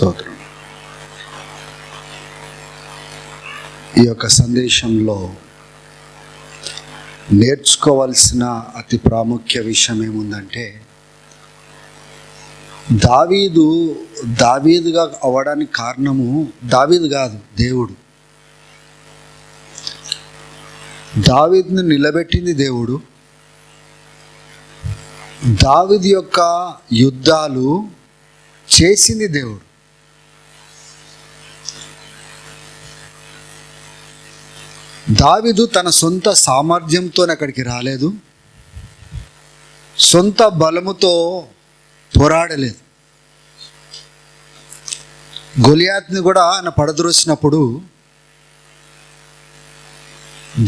స్తోత్రం. ఈ యొక్క సందేశంలో నేర్చుకోవాల్సిన అతి ప్రాముఖ్య విషయం ఏముందంటే, దావీదుగా అవ్వడానికి కారణము దావీదు కాదు, దేవుడు. దావీదును నిలబెట్టింది దేవుడు. దావీదు యొక్క యుద్ధాలు చేసింది దేవుడు. దావీదు తన సొంత సామర్థ్యంతో అక్కడికి రాలేదు, సొంత బలముతో పోరాడలేదు. గొలియాత్ని కూడా ఆయన పడద్రోసినప్పుడు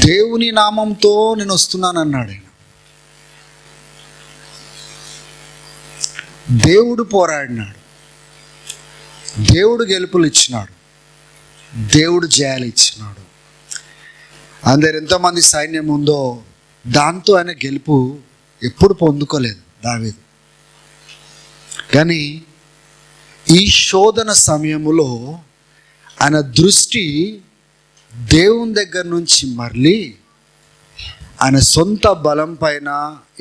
దేవుని నామంతో నేను వస్తున్నానన్నాడు. ఆయన దేవుడు పోరాడినాడు, దేవుడు గెలుపులు ఇచ్చినాడు, దేవుడు జయాలు ఇచ్చినాడు. అందరు ఎంతోమంది సైన్యం ఉందో దాంతో ఆయన గెలుపు ఎప్పుడు పొందుకోలేదు దావీదు. కానీ ఈ శోధన సమయములో ఆయన దృష్టి దేవుని దగ్గర నుంచి మరలి ఆయన సొంత బలం పైన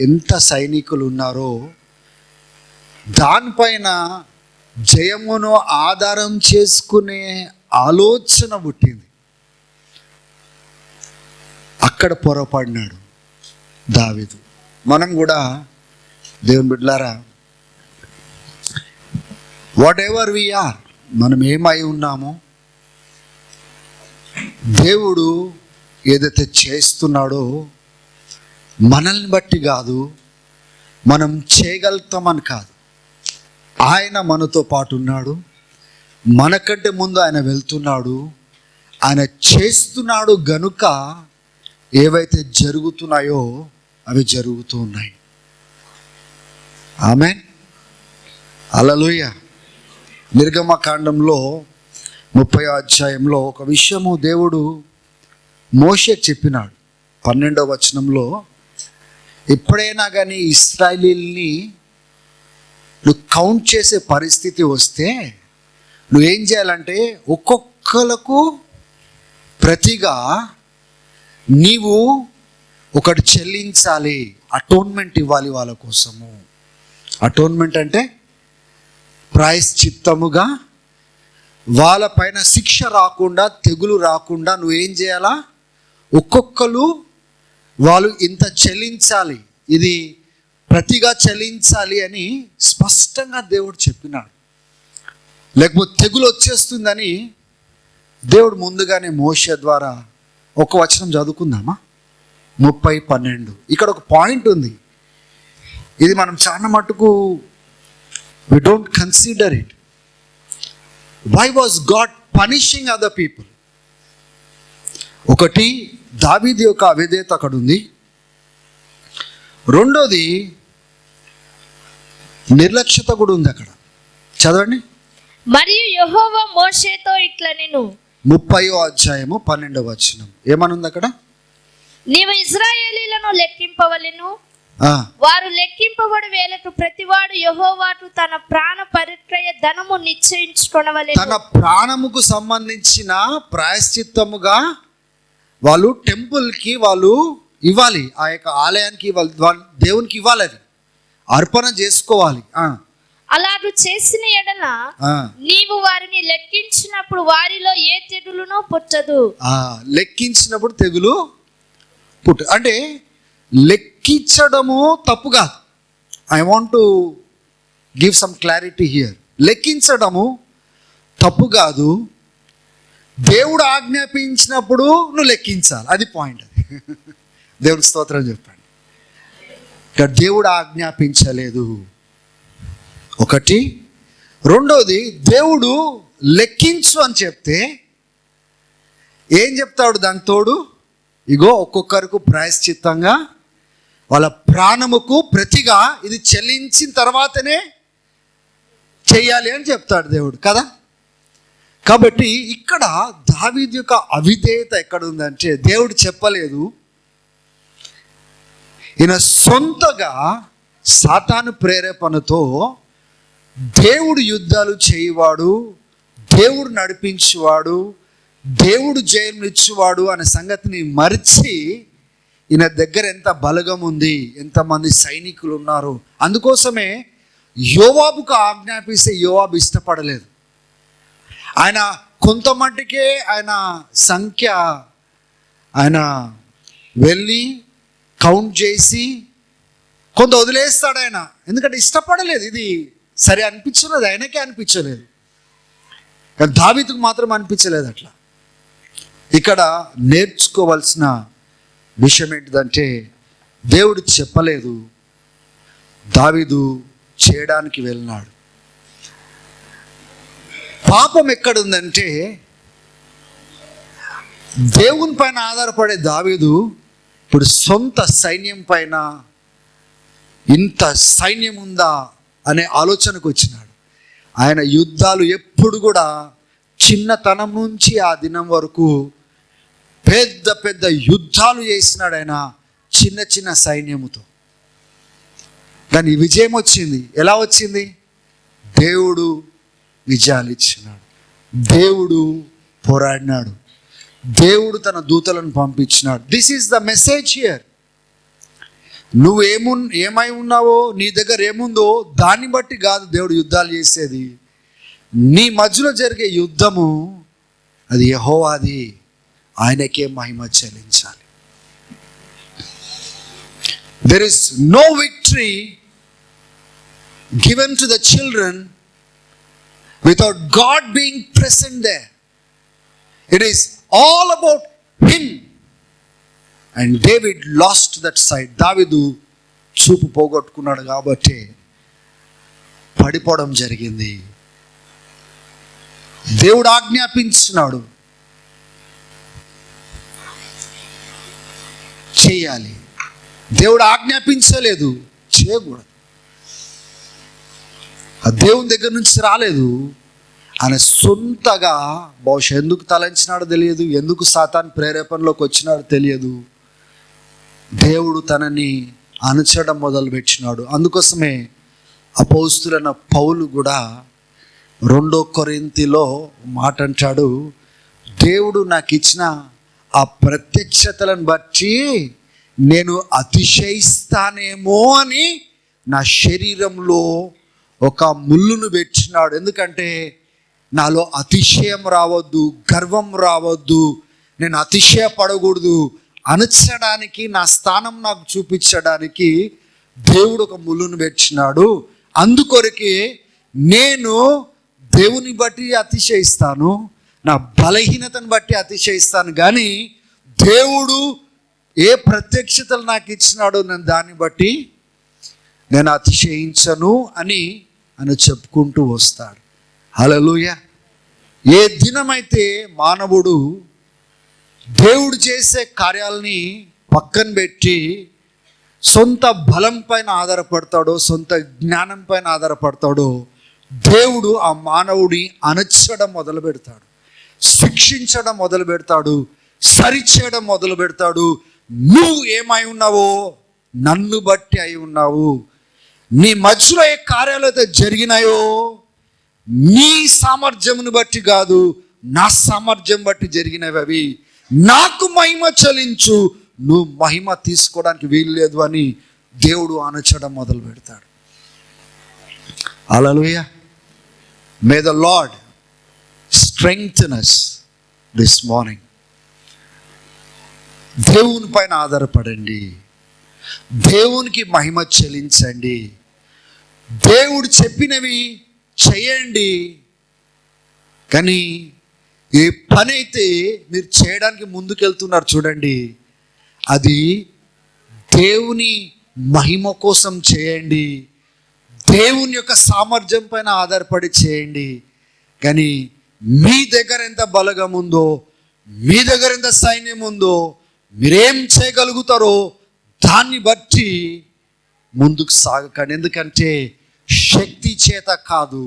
ఎంత సైనికులు ఉన్నారో దానిపైన జయమును ఆధారం చేసుకునే ఆలోచన పుట్టింది. అక్కడ పొరపడినాడు దావీదు. మనం కూడా దేవుని బిడ్డలారా, వాట్ ఎవర్ వి ఆర్, మనం ఏమై ఉన్నామో దేవుడు ఏదైతే చేస్తున్నాడో మనల్ని బట్టి కాదు, మనం చేయగలుగుతామని కాదు. ఆయన మనతో పాటు ఉన్నాడు, మనకంటే ముందు ఆయన వెళ్తున్నాడు, ఆయన చేస్తున్నాడు గనుక ఏవైతే జరుగుతున్నాయో అవి జరుగుతూ ఉన్నాయి. ఆమేన్, హల్లెలూయా. నిర్గమకాండంలో 30వ అధ్యాయంలో ఒక విషయము దేవుడు మోషేకు చెప్పినాడు. 12వ వచనంలో, ఎప్పుడైనా కానీ ఇశ్రాయేలీయుల్ని నువ్వు కౌంట్ చేసే పరిస్థితి వస్తే నువ్వేం చేయాలంటే ఒక్కొక్కలకు ప్రతిగా నీవు ఒకటి చెల్లించాలి, అటోన్మెంట్ ఇవ్వాలి వాళ్ళ కోసము. అటోన్మెంట్ అంటే ప్రాయశ్చిత్తముగా వాళ్ళపైన శిక్ష రాకుండా, తెగులు రాకుండా నువ్వేం చేయాలా, ఒక్కొక్కరు వాళ్ళు ఇంత చెల్లించాలి, ఇది ప్రతిగా చెల్లించాలి అని స్పష్టంగా దేవుడు చెప్పినాడు. లేకపోతే తెగులు వచ్చేస్తుందని దేవుడు ముందుగానే మోషే ద్వారా ఒక వచనం చదువుకుందామా? 30:12. ఇక్కడ ఒక పాయింట్ ఉంది, ఇది మనం చాలా మటుకు we don't consider it. Why was God punishing other people? ఒకటి, దావీదు యొక్క అవిధేయత అక్కడ ఉంది. రెండోది, నిర్లక్ష్యత కూడా ఉంది అక్కడ. చదవండి. మరియు యెహోవా మోషేతో ఇట్లా నేను 30వ అధ్యాయము 12వ వచనం ఏమనుంది అక్కడ? నీవు ఇశ్రాయేలీయులను లెక్కింపవలెను, వారు లెక్కింపబడు వేలకు ప్రతివాడు యెహోవాకు తన ప్రాణ పరిక్రయ ధనము నిశ్చయించుకొనవలెను. తన ప్రాణముకు సంబంధించిన ప్రాయశ్చిత్తముగా వాళ్ళు టెంపుల్కి వాళ్ళు ఇవ్వాలి, ఆ యొక్క ఆలయానికి వాళ్ళు దేవునికి ఇవ్వాలి, అది అర్పణ చేసుకోవాలి. అలాగూ చేసిన ఎడల నీవు వారిని లెక్కించినప్పుడు వారిలో ఏ తెగులునో పుట్టదు. లెక్కించినప్పుడు తెగులు పుట్టు అంటే లెక్కించడము తప్పు కాదు. I want to give some clarity here. లెక్కించడము తప్పు కాదు, దేవుడు ఆజ్ఞాపించినప్పుడు నువ్వు లెక్కించాలి, అది పాయింట్. అది దేవుడి స్తోత్రం చెప్పండి. ఇక్కడ దేవుడు ఆజ్ఞాపించలేదు ఒకటి. రెండోది, దేవుడు లెక్కించు అని చెప్తే ఏం చెప్తాడు దానికి తోడు? ఇగో ఒక్కొక్కరికి ప్రాయశ్చిత్తంగా వాళ్ళ ప్రాణముకు ప్రతిగా ఇది చెల్లించిన తర్వాతనే చెయ్యాలి అని చెప్తాడు దేవుడు కదా. కాబట్టి ఇక్కడ దావీదు యొక్క అవిధేయత ఎక్కడ ఉందంటే, దేవుడు చెప్పలేదు, ఈయన సొంతగా సాతాను ప్రేరేపణతో దేవుడు యుద్ధాలు చేయవాడు, దేవుడు నడిపించేవాడు, దేవుడు జయం ఇచ్చేవాడు అనే సంగతిని మరిచి ఈయన దగ్గర ఎంత బలగం ఉంది, ఎంతమంది సైనికులు ఉన్నారు. అందుకోసమే యోవాబుకు ఆజ్ఞాపిస్తే యోవాబు ఇష్టపడలేదు. ఆయన కొంతమట్టుకే ఆయన సంఖ్య ఆయన వెళ్ళి కౌంట్ చేసి కొంత వదిలేస్తాడు ఆయన, ఎందుకంటే ఇష్టపడలేదు. ఇది సరే అనిపించలేదు, ఆయనకే అనిపించలేదు, కానీ దావీదుకు మాత్రం అనిపించలేదు అట్లా. ఇక్కడ నేర్చుకోవాల్సిన విషయం ఏంటిదంటే, దేవుడు చెప్పలేదు, దావీదు చేయడానికి వెళ్ళినాడు. పాపం ఎక్కడుందంటే, దేవుని పైన ఆధారపడే దావీదు ఇప్పుడు సొంత సైన్యం పైన ఇంత సైన్యం ఉందా అనే ఆలోచనకు వచ్చినాడు. ఆయన యుద్ధాలు ఎప్పుడు కూడా చిన్నతనం నుంచి ఆ దినం వరకు పెద్ద పెద్ద యుద్ధాలు చేసినాడు ఆయన చిన్న చిన్న సైన్యముతో. కానీ విజయం వచ్చింది. ఎలా వచ్చింది? దేవుడు విజయాలు ఇచ్చినాడు, దేవుడు పోరాడినాడు, దేవుడు తన దూతలను పంపించినాడు. This is the message here. నువ్వు ఏమై ఉన్నావో, నీ దగ్గర ఏముందో దాన్ని బట్టి కాదు దేవుడు యుద్ధాలు చేసేది. నీ మధ్యలో జరిగే యుద్ధము అది యెహోవాది, ఆయనకే మహిమ చెల్లించాలి. There is no victory given to the children without God being present there. It is all about him. And David lost that sight. దావీదు చూపు పోగొట్టుకున్నాడు కాబట్టి పడిపోవడం జరిగింది. దేవుడు ఆజ్ఞాపించినాడు చేయాలి, దేవుడు ఆజ్ఞాపించలేదు చేయకూడదు. ఆ దేవుని దగ్గర నుంచి రాలేదు, ఆయన సొంతగా బహుశా ఎందుకు తలంచినాడో తెలియదు, ఎందుకు సాతాను ప్రేరేపణలోకి వచ్చినాడో తెలియదు, దేవుడు తనని అణచడం మొదలుపెట్టినాడు. అందుకోసమే అపోస్తులైన పౌలు కూడా 2 కొరింథీలో మాట అంటాడు, దేవుడు నాకు ఇచ్చిన ఆ ప్రత్యక్షతలను బట్టి నేను అతిశయిస్తానేమో అని నా శరీరంలో ఒక ముళ్ళును పెట్టినాడు. ఎందుకంటే నాలో అతిశయం రావద్దు, గర్వం రావద్దు, నేను అతిశయపడకూడదు, అణచడానికి, నా స్థానం నాకు చూపించడానికి దేవుడు ఒక ముళ్ళును పెట్టినాడు. అందుకొరకే నేను దేవుని బట్టి అతిశయిస్తాను, నా బలహీనతను బట్టి అతిశయిస్తాను, కానీ దేవుడు ఏ ప్రత్యక్షతలు నాకు ఇచ్చినాడో నేను దాన్ని బట్టి నేను అతిశయించను అని అని చెప్పుకుంటూ వస్తాడు. హల్లెలూయా. ఏ దినమైతే మానవుడు దేవుడు చేసే కార్యాలని పక్కన పెట్టి సొంత బలం పైన ఆధారపడతాడో, సొంత జ్ఞానం పైన ఆధారపడతాడో, దేవుడు ఆ మానవుడిని అణచడం మొదలు పెడతాడు, శిక్షించడం మొదలు పెడతాడు, సరిచేయడం మొదలు పెడతాడు. నువ్వు ఏమై ఉన్నావో నన్ను బట్టి అయి ఉన్నావు. నీ మధ్యలో ఏ కార్యాలు అయితే జరిగినాయో నీ సామర్థ్యమును బట్టి కాదు, నా సామర్థ్యం బట్టి జరిగినవి అవి. నాకు మహిమ చెల్లించు, నువ్వు మహిమ తీసుకోవడానికి వీలు లేదు అని దేవుడు అనచడం మొదలు పెడతాడు. Hallelujah. May the Lord strengthen us this morning. దేవుని పైన ఆధారపడండి, దేవునికి మహిమ చెల్లించండి, దేవుడు చెప్పినవి చేయండి. కానీ ఏ పని అయితే మీరు చేయడానికి ముందుకెళ్తున్నారు చూడండి, అది దేవుని మహిమ కోసం చేయండి, దేవుని యొక్క సామర్థ్యం పైన ఆధారపడి చేయండి. కానీ మీ దగ్గర ఎంత బలగం ఉందో, మీ దగ్గర ఎంత సైన్యం ఉందో, మీరేం చేయగలుగుతారో దాన్ని బట్టి ముందుకు సాగకండి. ఎందుకంటే శక్తి చేత కాదు,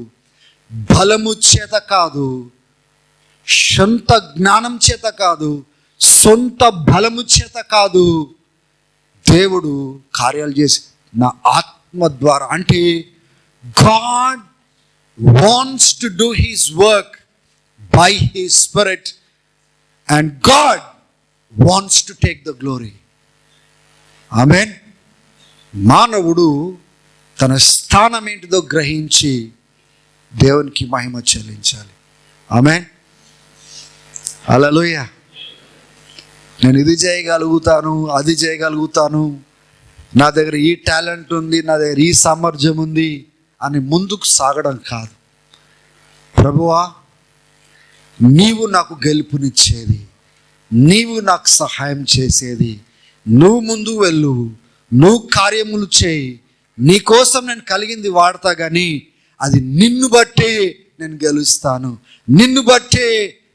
బలము చేత కాదు, సొంత జ్ఞానం చేత కాదు, సొంత బలము చేత కాదు, దేవుడు కార్యాలు చేసి నా ఆత్మ ద్వారా. అంటే God wants to do his work by His Spirit, and God wants to take the glory. ఆమేన్. మానవుడు తన స్థానం ఏంటిదో గ్రహించి దేవునికి మహిమ చెల్లించాలి. ఆమేన్. హల్లెలూయా. నేను ఇది చేయగలుగుతాను, అది చేయగలుగుతాను, నా దగ్గర ఈ టాలెంట్ ఉంది, నా దగ్గర ఈ సామర్థ్యం ఉంది అని ముందుకు సాగడం కాదు. ప్రభువా, నీవు నాకు గెలుపునిచ్చేది, నీవు నాకు సహాయం చేసేది, నువ్వు ముందు వెళ్ళు, నువ్వు కార్యములు చేయి, నీ కోసం నేను కలిగింది వాడతా, కానీ అది నిన్ను బట్టే నేను గెలుస్తాను, నిన్ను బట్టే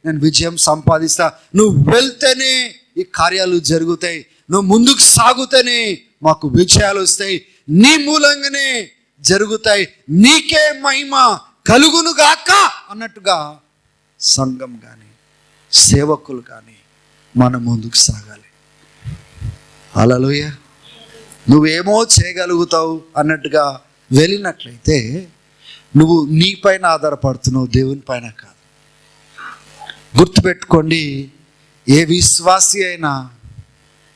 నేను విజయం సంపాదిస్తా. నువ్వు వెళ్తేనే ఈ కార్యాలు జరుగుతాయి, నువ్వు ముందుకు సాగుతేనే మాకు విజయాలు వస్తాయి, నీ మూలంగానే జరుగుతాయి, నీకే మహిమ కలుగును గాక అన్నట్టుగా సంఘం కానీ సేవకులు కానీ మనం ముందుకు సాగాలి. హల్లెలూయా. నువ్వేమో చేయగలుగుతావు అన్నట్టుగా వెళ్ళినట్లయితే నువ్వు నీ పైన ఆధారపడుతున్నావు, దేవుని పైన కాదు. గుర్తుపెట్టుకోండి, ఏ విశ్వాసి అయినా,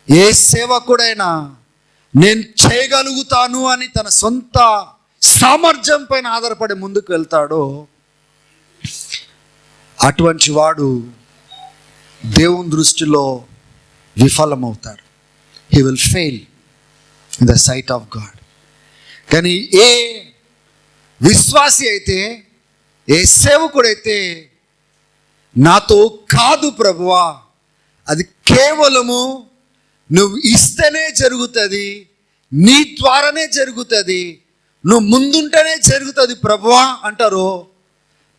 ఏ సేవకుడైనా నేను చేయగలుగుతాను అని తన సొంత సామర్థ్యం పైన ఆధారపడి ముందుకు వెళ్తాడో అటువంటి వాడు దేవుని దృష్టిలో విఫలమవుతాడు. He will fail in the sight of God. కానీ ఏ విశ్వాసి అయితే, ఏ సేవకుడైతే నాతో కాదు ప్రభువా, అది కేవలము నువ్వు ఇస్తేనే జరుగుతుంది, నీ ద్వారానే జరుగుతుంది, నువ్వు ముందుంటేనే జరుగుతుంది ప్రభువా అంటారో,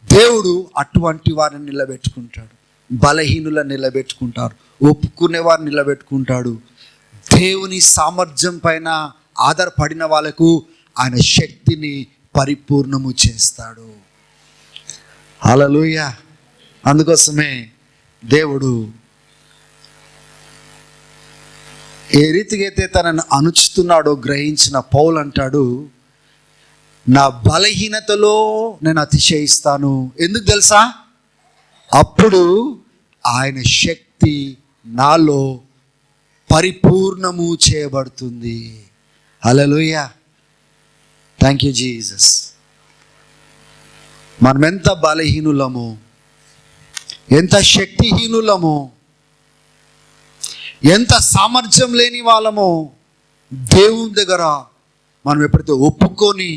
దేవుడు అటువంటి వారిని నిలబెట్టుకుంటాడు. బలహీనులను నిలబెట్టుకుంటారు, ఒప్పుకునే వారిని నిలబెట్టుకుంటాడు. దేవుని సామర్థ్యం పైన ఆధారపడిన వాళ్ళకు ఆయన శక్తిని పరిపూర్ణము చేస్తాడు. హల్లెలూయా. అందుకోసమే దేవుడు ఏ రీతిగా అయితే తనను అణుచుతున్నాడో గ్రహించిన పౌలు అంటాడు, నా బలహీనతలో నేను అతిశయిస్తాను. ఎందుకు తెలుసా? అప్పుడు ఆయన శక్తి నాలో పరిపూర్ణము చేయబడుతుంది. హల్లెలూయా. Thank you Jesus. మనం ఎంత బలహీనులమో, ఎంత శక్తిహీనులమో, ఎంత సామర్థ్యం లేని వాళ్ళమో దేవుని దగ్గర మనం ఎప్పుడైతే ఒప్పుకొని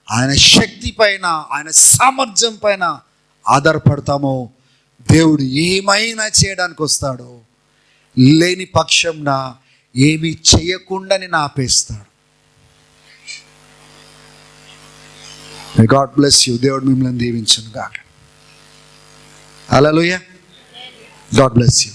ఆయన శక్తి పైన, ఆయన సామర్థ్యం పైన ఆధారపడతామో, దేవుడు ఏమైనా చేయడానికి వస్తాడో. లేని పక్షంన ఏమీ చేయకుండా నేను ఆపేస్తాడు. God bless you. దేవుడు మిమ్మల్ని దీవించును గాక. హల్లెలూయా. God bless you.